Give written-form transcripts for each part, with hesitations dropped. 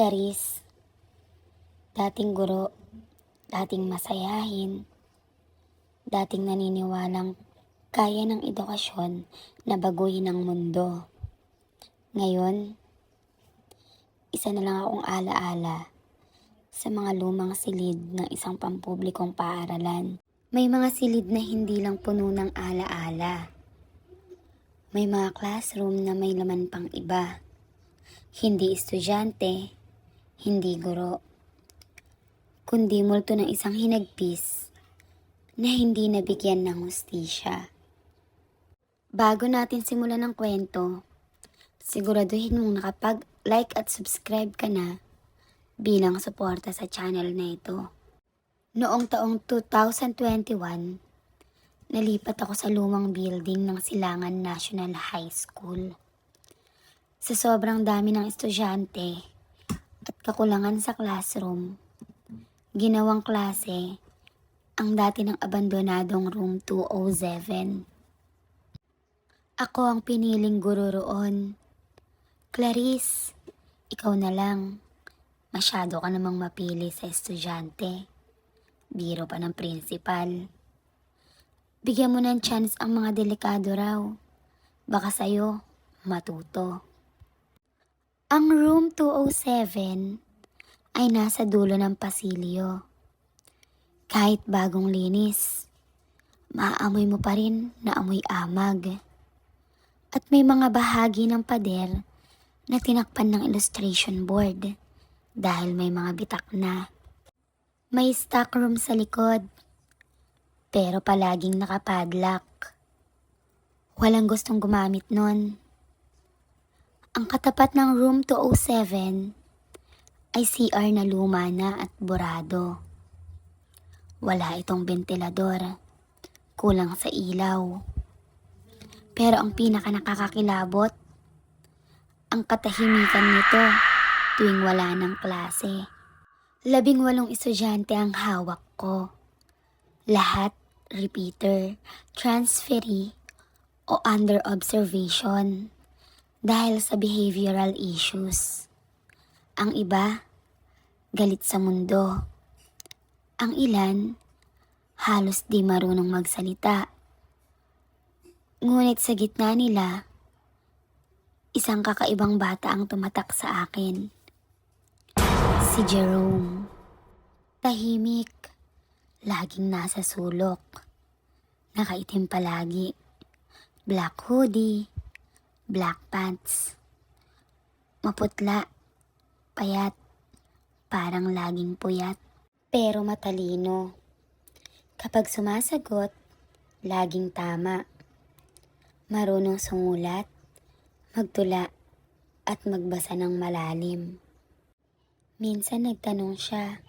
Clarice, dating guro, dating masayahin, dating naniniwalang kaya ng edukasyon na baguhin ang mundo. Ngayon, isa na lang akong alaala sa mga lumang silid ng isang pampublikong paaralan. May mga silid na hindi lang puno ng alaala. May mga classroom na may laman pang iba. Hindi estudyante, hindi guro, kundi multo ng isang hinagpis na hindi nabigyan ng hustisya. Bago natin simulan ng kwento, siguraduhin mong nakapag-like at subscribe ka na bilang suporta sa channel na ito. Noong taong 2021, nalipat ako sa lumang building ng Silangan National High School. Sa sobrang dami ng estudyante at kakulangan sa classroom, ginawang klase ang dati ng abandonadong room 207. Ako ang piniling guro roon. Clarice, ikaw na lang. Masyado ka namang mapili sa estudyante. Biro pa ng principal. Bigyan mo ng chance ang mga delikado raw. Baka sa'yo, matuto. Ang room 207 ay nasa dulo ng pasilyo. Kahit bagong linis, maaamoy mo pa rin na amoy amag. At may mga bahagi ng pader na tinakpan ng illustration board dahil may mga bitak na. May stock room sa likod, pero palaging nakapadlock. Walang gustong gumamit nun. Ang katapat ng room 207 ay CR na luma na at burado. Wala itong ventilador, kulang sa ilaw. Pero ang pinaka nakakakilabot, ang katahimikan nito tuwing wala ng klase. 18 estudyante ang hawak ko. Lahat repeater, transferee o under observation dahil sa behavioral issues. Ang iba, galit sa mundo. Ang ilan, halos di marunong magsalita. Ngunit sa gitna nila, isang kakaibang bata ang tumatak sa akin. Si Jerome. Tahimik, laging nasa sulok. Nakaitim palagi. Black hoodie, black pants. Maputla, payat, parang laging puyat. Pero matalino. Kapag sumasagot, laging tama. Marunong sumulat, magtula, at magbasa ng malalim. Minsan nagtanong siya,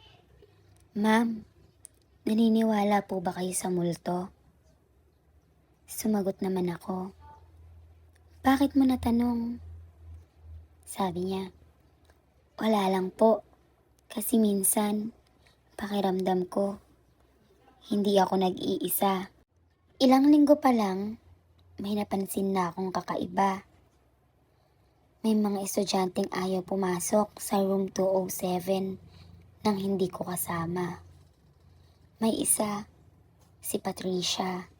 "Ma'am, naniniwala po ba kayo sa multo?" Sumagot naman ako, "Bakit mo natanong?" Sabi niya, "Wala lang po, kasi minsan, pakiramdam ko, hindi ako nag-iisa." Ilang linggo pa lang, may napansin na akong kakaiba. May mga estudyanteng ayaw pumasok sa room 207 nang hindi ko kasama. May isa, si Patricia,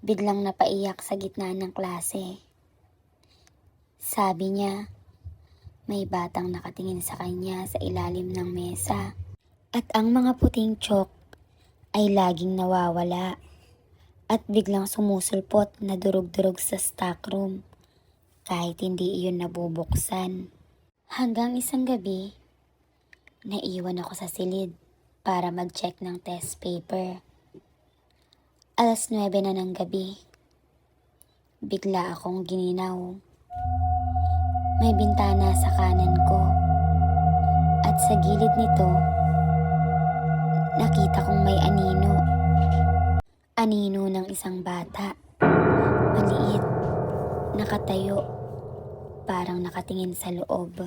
biglang napaiyak sa gitna ng klase. Sabi niya, may batang nakatingin sa kanya sa ilalim ng mesa. At ang mga puting tsyok ay laging nawawala at biglang sumusulpot na durog-durog sa stock room kahit hindi iyon nabubuksan. Hanggang isang gabi, naiwan ako sa silid para mag-check ng test paper. 9:00 na ng gabi. Bigla akong gininaw. May bintana sa kanan ko at sa gilid nito, nakita kong may anino. Anino ng isang bata. Maliit, nakatayo, parang nakatingin sa loob.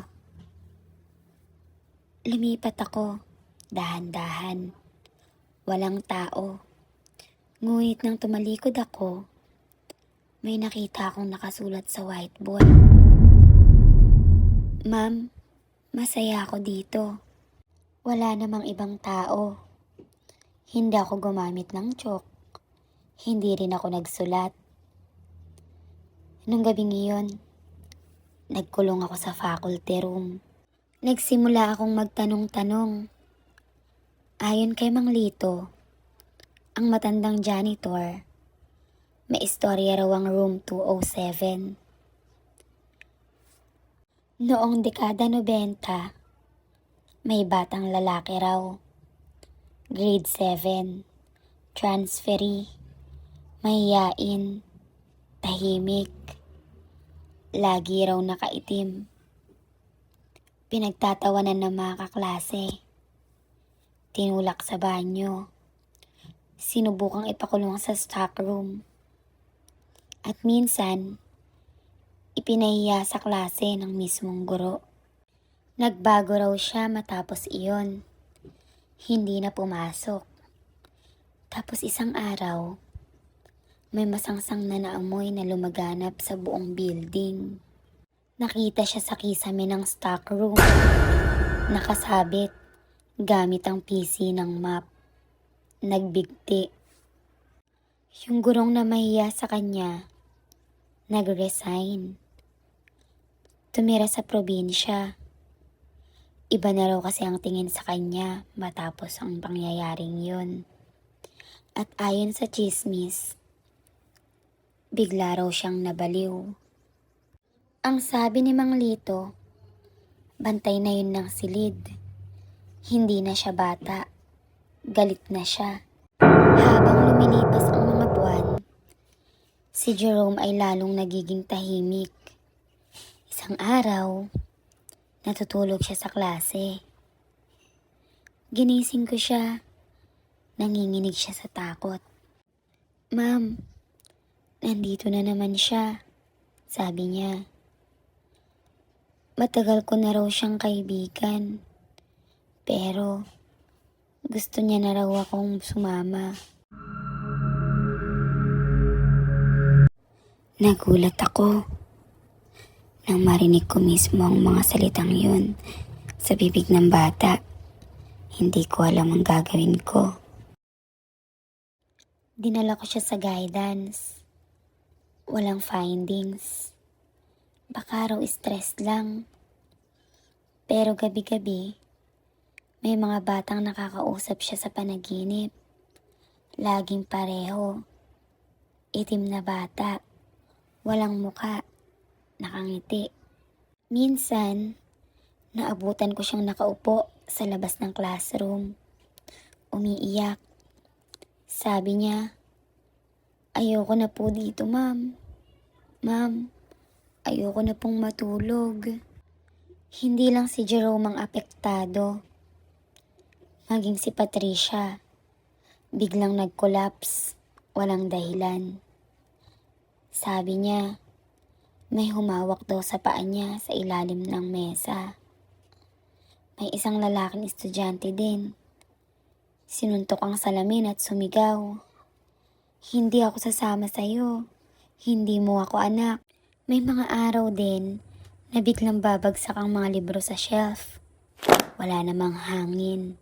Lumipat ako, dahan-dahan. Walang tao. Ngunit nang tumalikod ako, may nakita akong nakasulat sa whiteboard. "Ma'am, Masaya ako dito. Wala namang ibang tao. Hindi ako gumamit ng chalk. Hindi rin ako nagsulat. Nung gabing iyon, nagkulong ako sa faculty room. Nagsimula akong magtanong-tanong. Ayon kay Mang Lito, ang matandang janitor, may istorya raw ang room 207. Noong dekada 90, may batang lalaki raw. Grade 7, transferee, mahiyain, tahimik, lagi raw nakaitim. Pinagtatawanan ng mga kaklase. Tinulak sa banyo. Sinubukang ipakulong sa stock room. At minsan, ipinahiya sa klase ng mismong guro. Nagbago raw siya matapos iyon. Hindi na pumasok. Tapos isang araw, may masangsang na naamoy na lumaganap sa buong building. Nakita siya sa kisame ng stock room. Nakasabit gamit ang PC ng map. Nagbigti. Yung gurong na mahiya sa kanya, nag-resign. Tumira sa probinsya. Iba na raw kasi ang tingin sa kanya matapos ang pangyayaring yun. At ayon sa chismis, bigla raw siyang nabaliw. Ang sabi ni Mang Lito, bantay na yun ng silid. Hindi na siya bata. Galit na siya. Habang lumilipas ang mga buwan, si Jerome ay lalong nagiging tahimik. Isang araw, natutulog siya sa klase. Ginising ko siya. Nanginginig siya sa takot. "Ma'am, nandito na naman siya," sabi niya. Matagal ko na raw siyang kaibigan. Pero gusto niya na raw akong sumama. Nagulat ako nang marinig ko mismo ang mga salitang yun sa bibig ng bata. Hindi ko alam ang gagawin ko. Dinala ko siya sa guidance. Walang findings. Baka raw stress lang. Pero gabi-gabi, may mga batang nakakausap siya sa panaginip. Laging pareho. Itim na bata. Walang muka. Nakangiti. Minsan, naabutan ko siyang nakaupo sa labas ng classroom. Umiiyak. Sabi niya, "Ayoko na po dito, ma'am. Ma'am, ayoko na pong matulog." Hindi lang si Jerome ang apektado. Maging si Patricia, biglang nag-collapse, walang dahilan. Sabi niya, may humawak daw sa paa niya sa ilalim ng mesa. May isang lalaking estudyante din. Sinuntok ang salamin at sumigaw, "Hindi ako sasama sa'yo. Hindi mo ako anak." May mga araw din na biglang babagsak ang mga libro sa shelf. Wala namang hangin.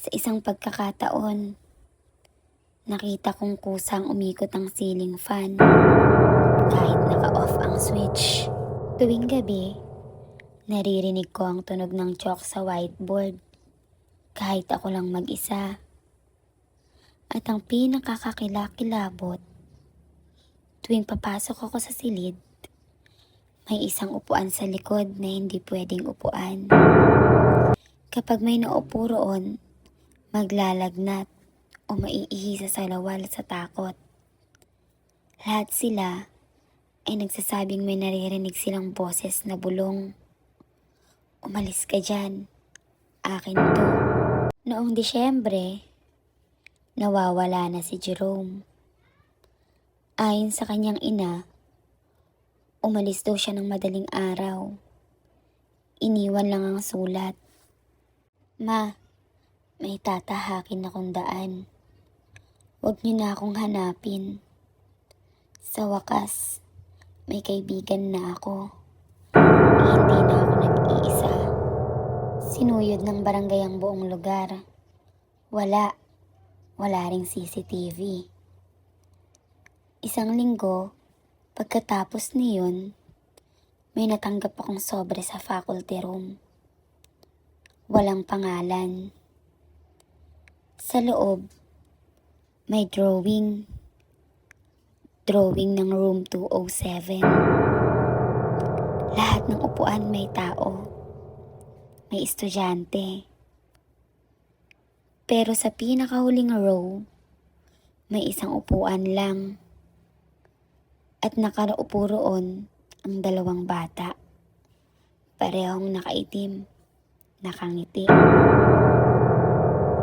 Sa isang pagkakataon, nakita kong kusang umikot ang ceiling fan kahit naka-off ang switch. Tuwing gabi, naririnig ko ang tunog ng chalk sa whiteboard kahit ako lang mag-isa. At ang pinakakakilakilabot, tuwing papasok ako sa silid, may isang upuan sa likod na hindi pwedeng upuan. Kapag may naupo roon, maglalagnat o maiihi sa salawal sa takot. Lahat sila ay nagsasabing may naririnig silang boses na bulong, "Umalis ka dyan, akin to." Noong Disyembre, nawawala na si Jerome. Ayon sa kanyang ina, umalis daw siya ng madaling araw. Iniwan lang ang sulat, "Ma, may tatahakin akong daan. Huwag niyo na akong hanapin. Sa wakas, may kaibigan na ako. Hindi na ako nag-iisa." Sinuyod ng barangay ang buong lugar. Wala ring CCTV. Isang linggo, pagkatapos niyon, may natanggap akong sobre sa faculty room. Walang pangalan. Sa loob, may drawing ng room 207. Lahat ng upuan may tao. May estudyante. Pero sa pinakahuling row, may isang upuan lang. At nakaraupo roon ang 2 bata. Parehong nakaitim, nakangiti.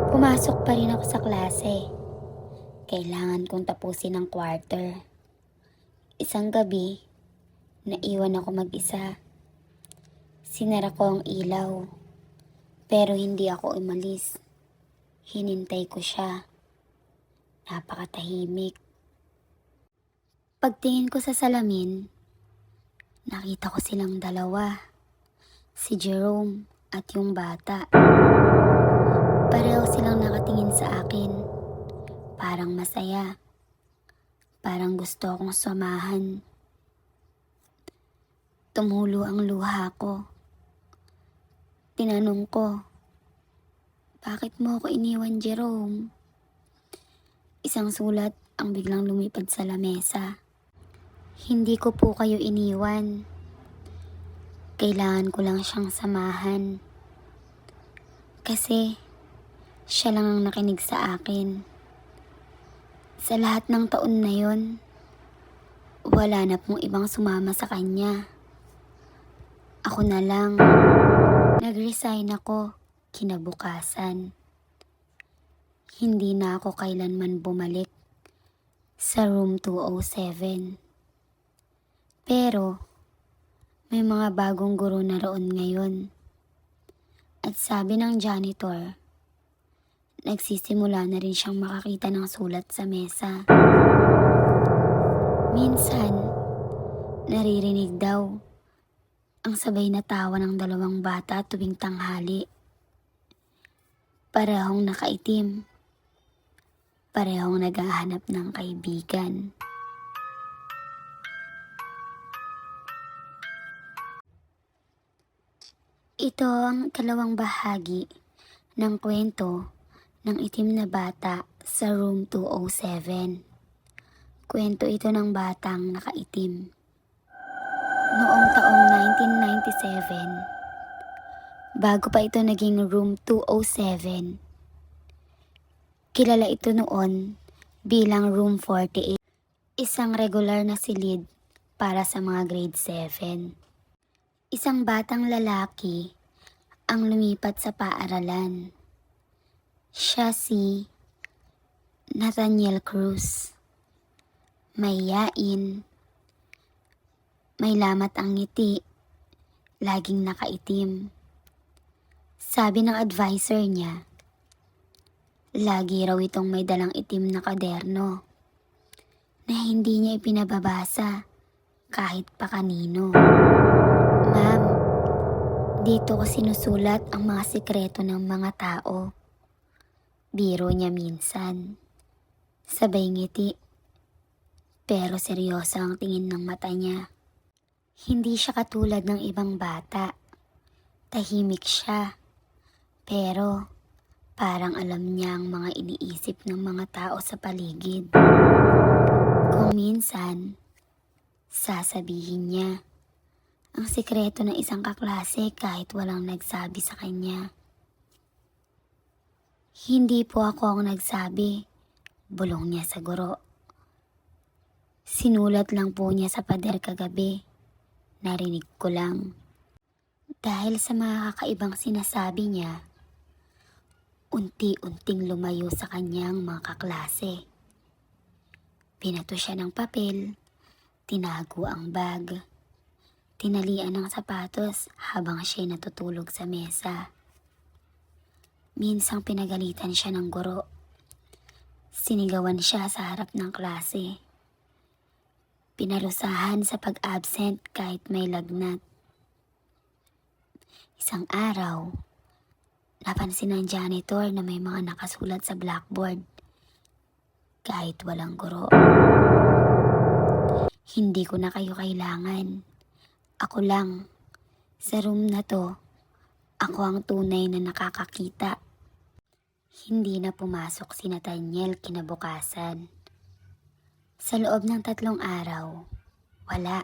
Pumasok pa rin ako sa klase. Kailangan kong tapusin ang quarter. Isang gabi, naiwan ako mag-isa. Sinara ko ang ilaw, pero hindi ako umalis. Hinintay ko siya. Napakatahimik. Pagtingin ko sa salamin, nakita ko silang 2. Si Jerome at yung bata. Pareho silang nakatingin sa akin. Parang masaya. Parang gusto akong samahan. Tumulo ang luha ko. Tinanong ko, "Bakit mo ako iniwan, Jerome?" Isang sulat ang biglang lumipad sa lamesa. "Hindi ko po kayo iniwan. Kailangan ko lang siyang samahan. Kasi siya lang ang nakinig sa akin. Sa lahat ng taon na yon, wala na pong ibang sumama sa kanya. Ako na lang." Nag-resign ako kinabukasan. Hindi na ako kailanman bumalik sa room 207. Pero may mga bagong guro na roon ngayon. At sabi ng janitor, nagsisimula na rin siyang makakita ng sulat sa mesa. Minsan, naririnig daw ang sabay na tawa ng 2 bata tuwing tanghali. Parehong nakaitim. Parehong naghahanap ng kaibigan. Ito ang 2 bahagi ng kwento ng itim na bata sa room 207. Kwento ito ng batang nakaitim. Noong taong 1997, bago pa ito naging room 207, kilala ito noon bilang room 48, isang regular na silid para sa mga grade 7. Isang batang lalaki ang lumipat sa paaralan. Siya si Nathaniel Cruz. Mahiyain, may lamat ang ngiti, laging nakaitim. Sabi ng advisor niya, lagi raw itong may dalang itim na kwaderno na hindi niya ipinababasa kahit pa kanino. "Ma'am, dito ko sinusulat ang mga sikreto ng mga tao." Biro niya minsan. Sabay ngiti. Pero seryoso ang tingin ng mata niya. Hindi siya katulad ng ibang bata. Tahimik siya. Pero parang alam niya ang mga iniisip ng mga tao sa paligid. Kung minsan, sasabihin niya ang sikreto ng isang kaklase kahit walang nagsabi sa kanya. "Hindi po ako ang nagsabi," bulong niya sa guro. "Sinulat lang po niya sa pader kagabi. Narinig ko lang." Dahil sa mga kakaibang sinasabi niya, unti-unting lumayo sa kanyang mga kaklase. Pinato siya ng papel, tinago ang bag, tinalian ng sapatos habang siya'y natutulog sa mesa. Minsang pinagalitan siya ng guro. Sinigawan siya sa harap ng klase. Pinarusahan sa pag-absent kahit may lagnat. Isang araw, Napansin ng janitor na may mga nakasulat sa blackboard. Kahit walang guro. Hindi ko na kayo kailangan. Ako lang. Sa room na to, ako ang tunay na nakakakita. Hindi na pumasok si Nathaniel kinabukasan. Sa loob ng 3 araw, wala.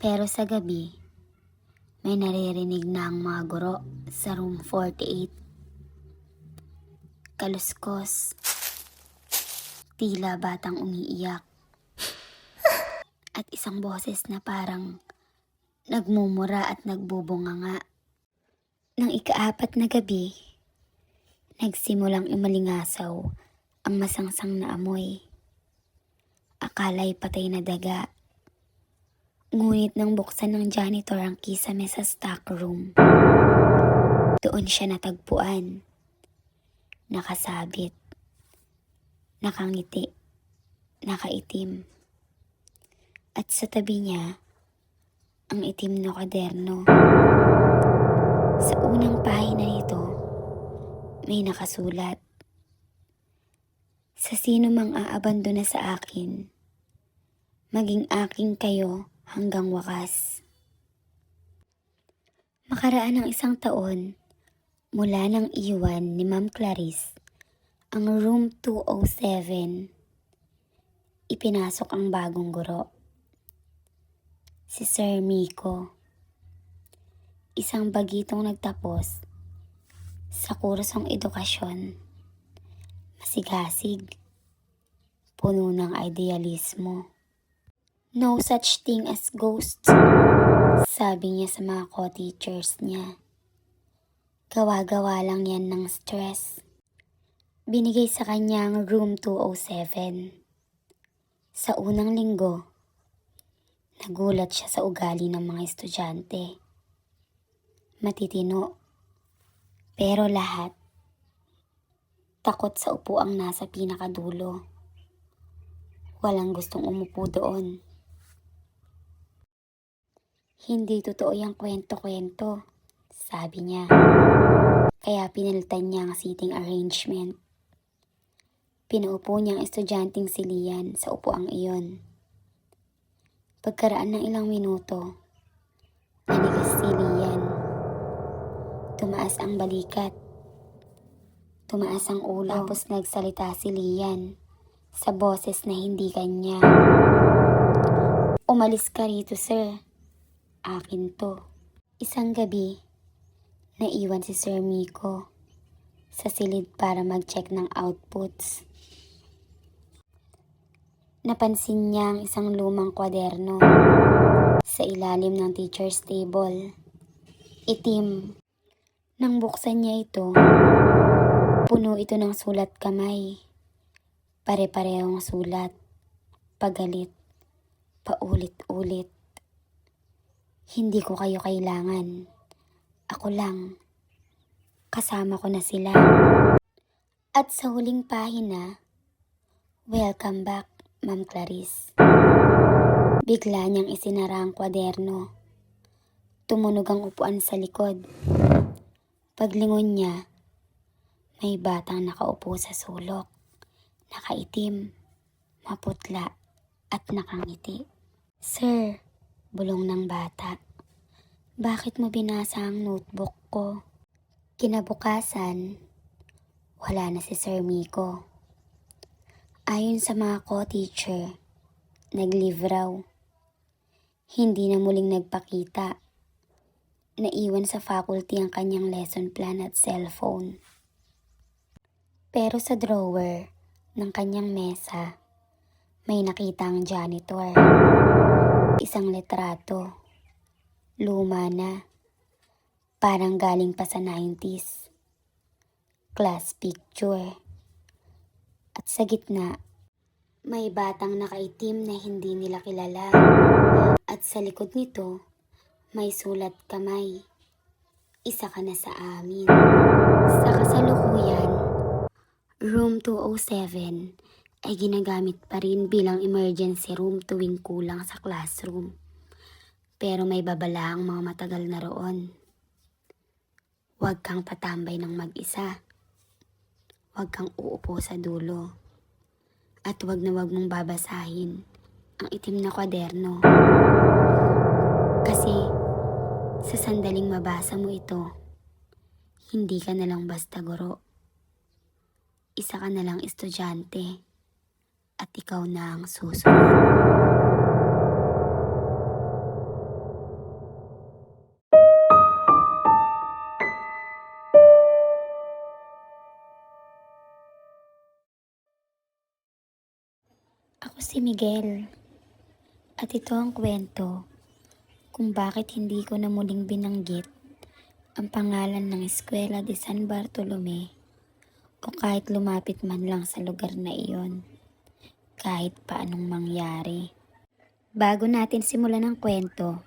Pero sa gabi, may naririnig na ang mga guro sa room 48. Kaluskos, tila batang umiiyak. At isang boses na parang nagmumura at nagbubunganga. Nang ika-4 na gabi, nagsimulang umalingasaw ang masangsang na amoy. Akala'y patay na daga. Ngunit nang buksan ng janitor ang kisame sa stock room, doon siya natagpuan. Nakasabit, nakangiti, nakaitim. At sa tabi niya, ang itim na kwaderno. Sa unang pahina nito, may nakasulat. Sa sino mang aabandona sa akin, maging aking kayo hanggang wakas. Makaraan ng 1 taon, mula nang iwan ni Ma'am Clarice ang room 207, ipinasok ang bagong guro. Si Sir Miko, isang bagitong nagtapos sa kursong edukasyon, masigasig, puno ng idealismo. No such thing as ghosts, sabi niya sa mga co-teachers niya. Gawa-gawa lang yan ng stress. Binigay sa kanya ang room 207. Sa unang linggo, nagulat siya sa ugali ng mga estudyante. Matitino. Pero lahat, takot sa upuang nasa pinakadulo. Walang gustong umupo doon. Hindi totoo yung kwento-kwento, sabi niya. Kaya pinalitan niya ang seating arrangement. Pinaupo niya ang estudyanteng si Lian sa upuang iyon. Pagkaraan ng ilang minuto, nanigas si Lian. Tumaas ang balikat. Tumaas ang ulo. Tapos nagsalita si Lian sa boses na hindi kanya. Umalis ka rito, sir. Akin to. Isang gabi, naiwan si Sir Miko sa silid para mag-check ng outputs. Napansin niya ang isang lumang kwaderno sa ilalim ng teacher's table. Itim. Nang buksan niya ito, puno ito ng sulat kamay. Pare-parehong sulat. Pagalit. Paulit-ulit. Hindi ko kayo kailangan. Ako lang. Kasama ko na sila. At sa huling pahina, welcome back, Ma'am Clarice. Bigla niyang isinara ang kwaderno. Tumunog ang upuan sa likod. Paglingon niya, may batang nakaupo sa sulok. Nakaitim, maputla, at nakangiti. Sir, bulong ng bata. Bakit mo binasa ang notebook ko? Kinabukasan, wala na si Sir Miko. Ayon sa mga co-teacher, nag-leave raw. Hindi na muling nagpakita. Naiwan sa faculty ang kanyang lesson plan at cellphone. Pero sa drawer ng kanyang mesa, may nakita ang janitor. Isang litrato. Luma na. Parang galing pa sa 90s. Class picture. At sa gitna, may batang nakaitim na hindi nila kilala. At sa likod nito, may sulat kamay. Isa ka na sa amin. Sa kasalukuyan, room 207 ay ginagamit pa rin bilang emergency room tuwing kulang sa classroom. Pero may babala ang mga matagal na roon. Huwag kang tatambay ng mag-isa. Huwag kang uupo sa dulo. At huwag na huwag mong babasahin ang itim na kwaderno. Kasi sa sandaling mabasa mo ito, hindi ka na lang basta guro. Isa ka na lang estudyante at ikaw na ang susunod. Ako si Miguel at ito ang kwento kung bakit hindi ko na muling binanggit ang pangalan ng Eskwela de San Bartolome o kahit lumapit man lang sa lugar na iyon, kahit paanong mangyari. Bago natin simulan ang kwento,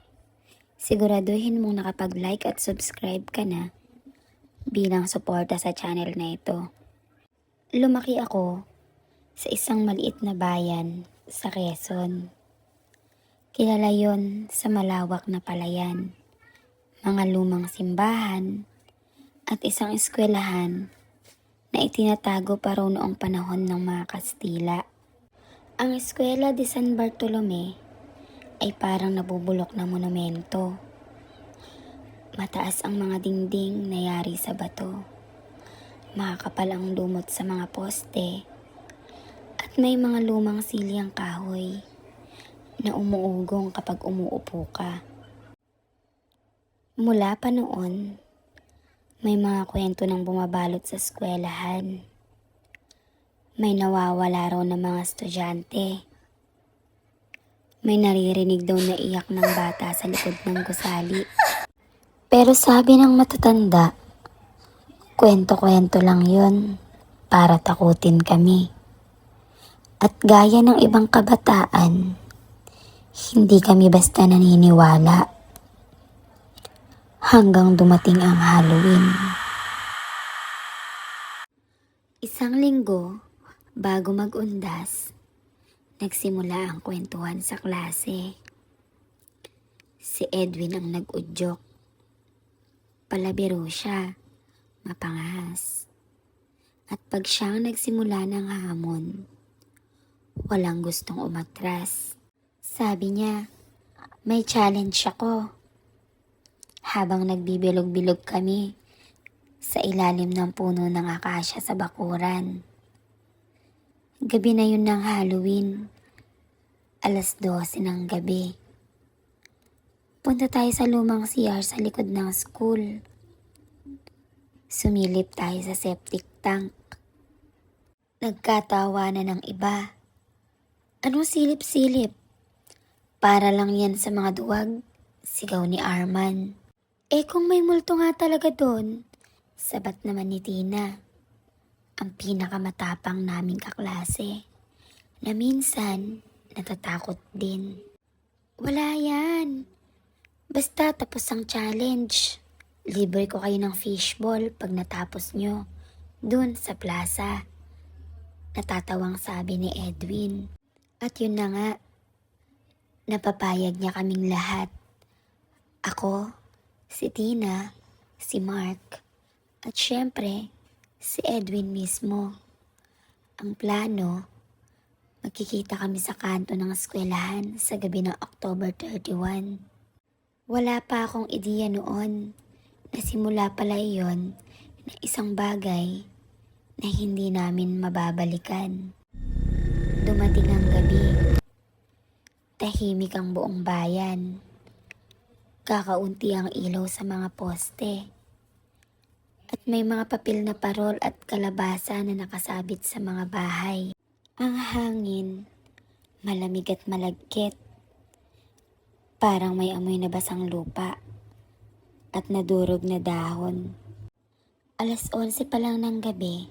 siguraduhin mong nakapag-like at subscribe ka na bilang suporta sa channel na ito. Lumaki ako sa isang maliit na bayan sa Quezon. Kilala yon sa malawak na palayan, mga lumang simbahan, at isang eskwelahan na itinatago pa raw noong panahon ng mga Kastila. Ang Eskwela de San Bartolome ay parang nabubulok na monumento. Mataas ang mga dingding na yari sa bato, makakapal ang lumot sa mga poste, at may mga lumang silyang kahoy na umuugong kapag umuupo ka. Mula pa noon, may mga kwento ng bumabalot sa eskwelahan. May nawawala raw ng mga estudyante. May naririnig daw na iyak ng bata sa likod ng gusali. Pero sabi ng matatanda, kwento-kwento lang yon para takutin kami. At gaya ng ibang kabataan, hindi kami basta naniniwala. Hanggang dumating ang Halloween. Isang linggo bago mag-undas, nagsimula ang kwentuhan sa klase. Si Edwin ang nag-udyok. Palabiro siya, mapangahas. At pag siyang nagsimula ng hamon, walang gustong umatras. Sabi niya, may challenge ako. Habang nagbibilog-bilog kami sa ilalim ng puno ng akasya sa bakuran. Gabi na yun ng Halloween, 12:00 ng gabi. Punta tayo sa lumang CR sa likod ng school. Sumilip tayo sa septic tank. Nagkatawanan ng iba. Anong silip-silip? Para lang yan sa mga duwag, sigaw ni Arman. Kung may multo nga talaga doon, sabat naman ni Tina, ang pinakamatapang naming kaklase, na minsan natatakot din. Wala yan. Basta tapos ang challenge. Libre ko kayo ng fishball pag natapos nyo, dun sa plaza. Natatawang sabi ni Edwin. At yun na nga, napapayag niya kaming lahat. Ako, si Tina, si Mark, at syempre, si Edwin mismo. Ang plano, magkikita kami sa kanto ng eskwelahan sa gabi ng October 31. Wala pa akong ideya noon na simula pala iyon na isang bagay na hindi namin mababalikan. Dumating ang gabi. Tahimik ang buong bayan. Kakaunti ang ilaw sa mga poste. At may mga papel na parol at kalabasa na nakasabit sa mga bahay. Ang hangin, malamig at malagkit. Parang may amoy na basang lupa at nadurog na dahon. 11:00 pa lang ng gabi,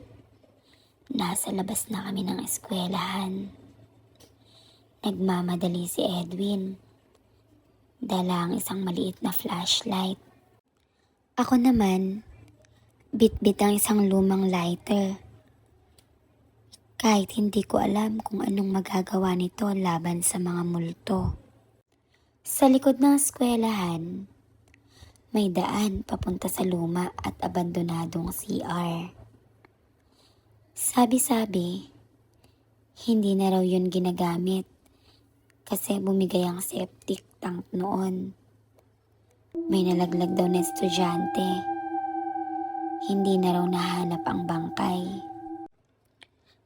nasa labas na kami ng eskwelahan. Nagmamadali si Edwin. Dala ang isang maliit na flashlight. Ako naman, bitbit ang isang lumang lighter. Kahit hindi ko alam kung anong magagawa nito laban sa mga multo. Sa likod ng eskwelahan, May daan papunta sa luma at abandonadong CR. Sabi-sabi, hindi na raw yun ginagamit kasi bumigay ang septic tank noon. May nalaglag daw na estudyante. Hindi na raw nahanap ang bangkay.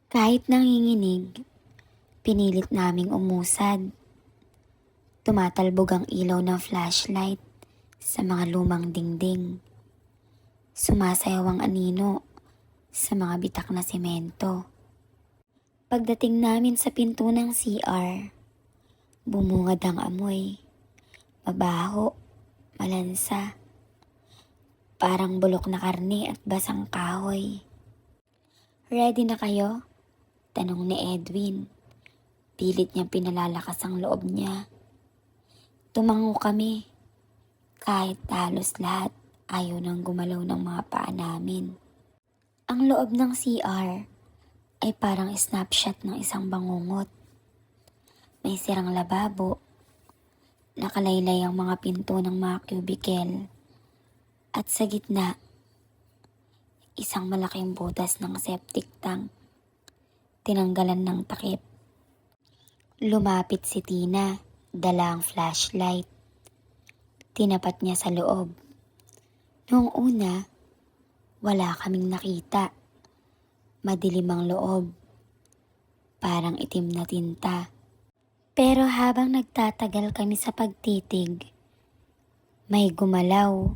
Kahit nanginginig, pinilit naming umusad. Tumatalbog ang ilaw ng flashlight sa mga lumang dingding. Sumasayaw ang anino sa mga bitak na semento. Pagdating namin sa pinto ng CR, bumungad ang amoy. Mabaho, malansa. Parang bulok na karne at basang kahoy. "Ready na kayo?" tanong ni Edwin. Pilit niyang pinalalakas ang loob niya. Tumango kami. Kahit halos lahat ayaw nang gumalaw ng mga paa namin. Ang loob ng CR ay parang snapshot ng isang bangungot. May sirang lababo, nakalaylay ang mga pinto ng mga cubicle, at sa gitna, isang malaking butas ng septic tank. Tinanggalan ng takip. Lumapit si Tina, dala ang flashlight. Tinapat niya sa loob. Noong una, wala kaming nakita. Madilim ang loob. Parang itim na tinta. Pero habang nagtatagal kami sa pagtitig, may gumalaw.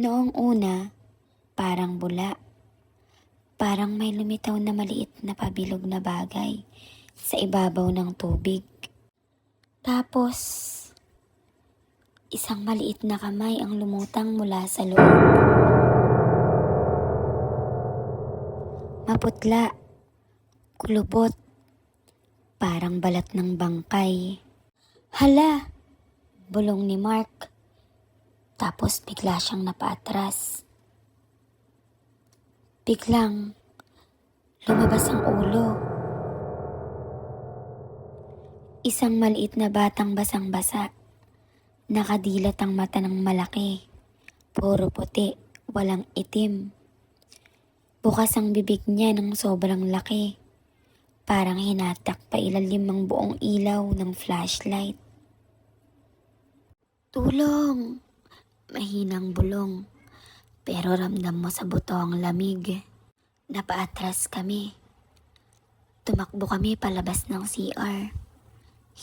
Noong una, parang bula. Parang may lumitaw na maliit na pabilog na bagay sa ibabaw ng tubig. Tapos, isang maliit na kamay ang lumutang mula sa loob. Maputla, kulubot, parang balat ng bangkay. "Hala!" bulong ni Mark. Tapos bigla siyang napaatras. Biglang lumabas ang ulo. Isang maliit na batang basang-basa. Nakadilat ang mata ng malaki. Puro puti, walang itim. Bukas ang bibig niya ng sobrang laki. Parang hinatak pa ilalim ang buong ilaw ng flashlight. "Tulong!" Mahinang bulong. Pero ramdam mo sa buto ang lamig. Napaatras kami. Tumakbo kami palabas ng CR.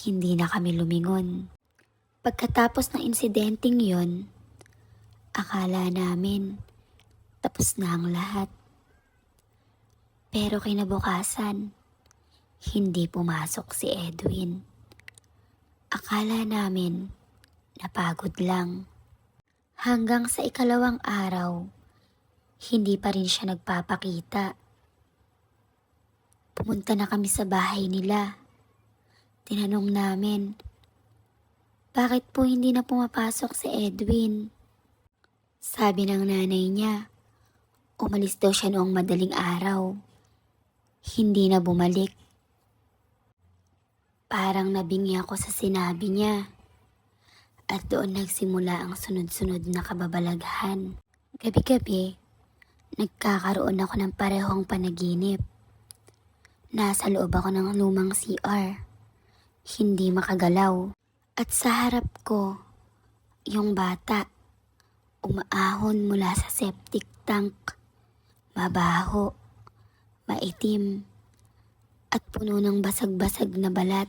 Hindi na kami lumingon. Pagkatapos ng insidenteng yon, akala namin tapos na ang lahat. Pero kinabukasan, hindi pumasok si Edwin. Akala namin napagod lang. Hanggang sa ikalawang araw, hindi pa rin siya nagpapakita. Pumunta na kami sa bahay nila. Tinanong namin, bakit po hindi na pumapasok si Edwin? Sabi ng nanay niya, umalis daw siya noong madaling araw. Hindi na bumalik. Parang nabingi ako sa sinabi niya. At doon nagsimula ang sunod-sunod na kababalaghan. Gabi-gabi, nagkakaroon ako ng parehong panaginip. Nasa loob ako ng lumang CR. Hindi makagalaw. At sa harap ko, yung bata, umaahon mula sa septic tank. Mabaho, maitim, at puno ng basag-basag na balat.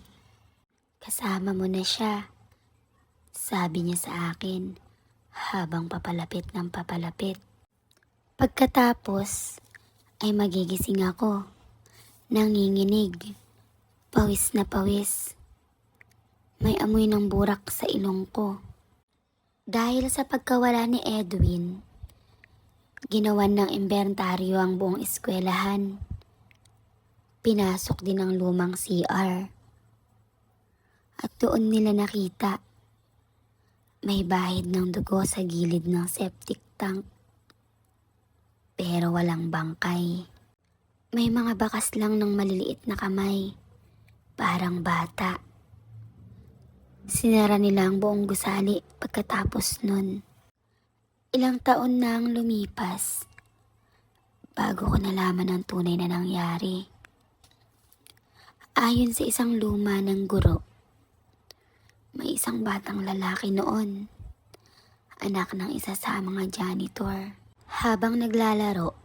"Kasama mo na siya," sabi niya sa akin habang papalapit ng papalapit. Pagkatapos ay magigising ako, nanginginig, pawis na pawis. May amoy ng burak sa ilong ko. Dahil sa pagkawala ni Edwin, ginawan ng inventaryo ang buong eskwelahan. Pinasok din ang lumang CR. At doon nila nakita, may bahid ng dugo sa gilid ng septic tank. Pero walang bangkay. May mga bakas lang ng maliliit na kamay, parang bata. Sinara nila ang buong gusali pagkatapos nun. Ilang taon na ang lumipas bago ko nalaman ang tunay na nangyari. Ayon sa isang luma ng guro, may isang batang lalaki noon, anak ng isa sa mga janitor. Habang naglalaro,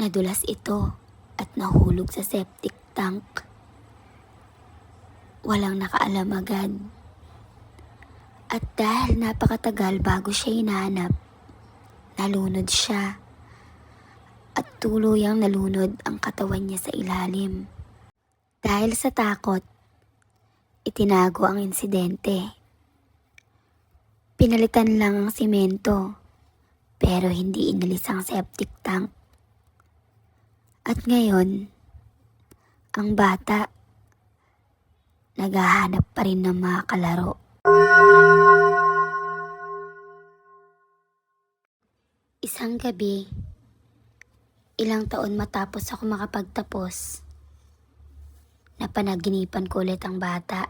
nadulas ito at nahulog sa septic tank. Walang nakaalam agad. At dahil napakatagal bago siya hinahanap, nalunod siya. At tuluyang nalunod ang katawan niya sa ilalim. Dahil sa takot, itinago ang insidente. Pinalitan lang ang simento, pero hindi inalis ang septic tank. At ngayon, ang bata, naghahanap pa rin ng mga kalaro. Isang gabi, ilang taon matapos ako makapagtapos, napanaginipan ko ulit ang bata.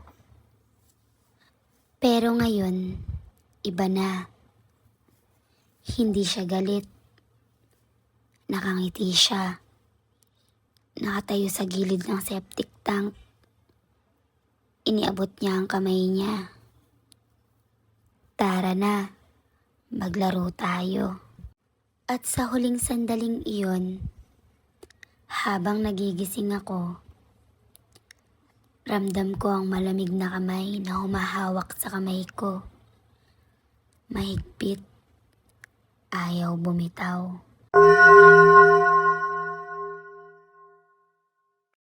Pero ngayon, iba na. Hindi siya galit. Nakangiti siya. Nakatayo sa gilid ng septic tank. Iniabot niya ang kamay niya. Tara na, maglaro tayo. At sa huling sandaling iyon, habang nagigising ako, ramdam ko ang malamig na kamay na humahawak sa kamay ko. Mahigpit, ayaw bumitaw.